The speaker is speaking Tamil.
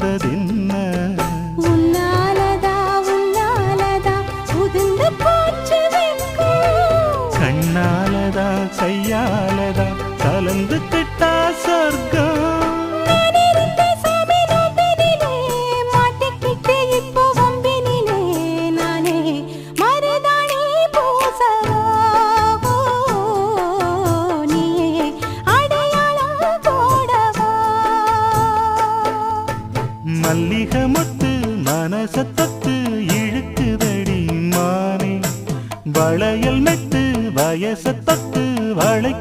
வந்ததென்ன உன்னாலதா உன்னாலதா உதிர்ந்து போச்சு வெட்கம் கண்ணாலதா கையாலதா கலந்து கிட்டா சொர்க்கம் மல்லிகை முத்து மனசத்தத்து இழுக்குதடி மானே வளையல் மெட்டு வயசத்தத்து வளை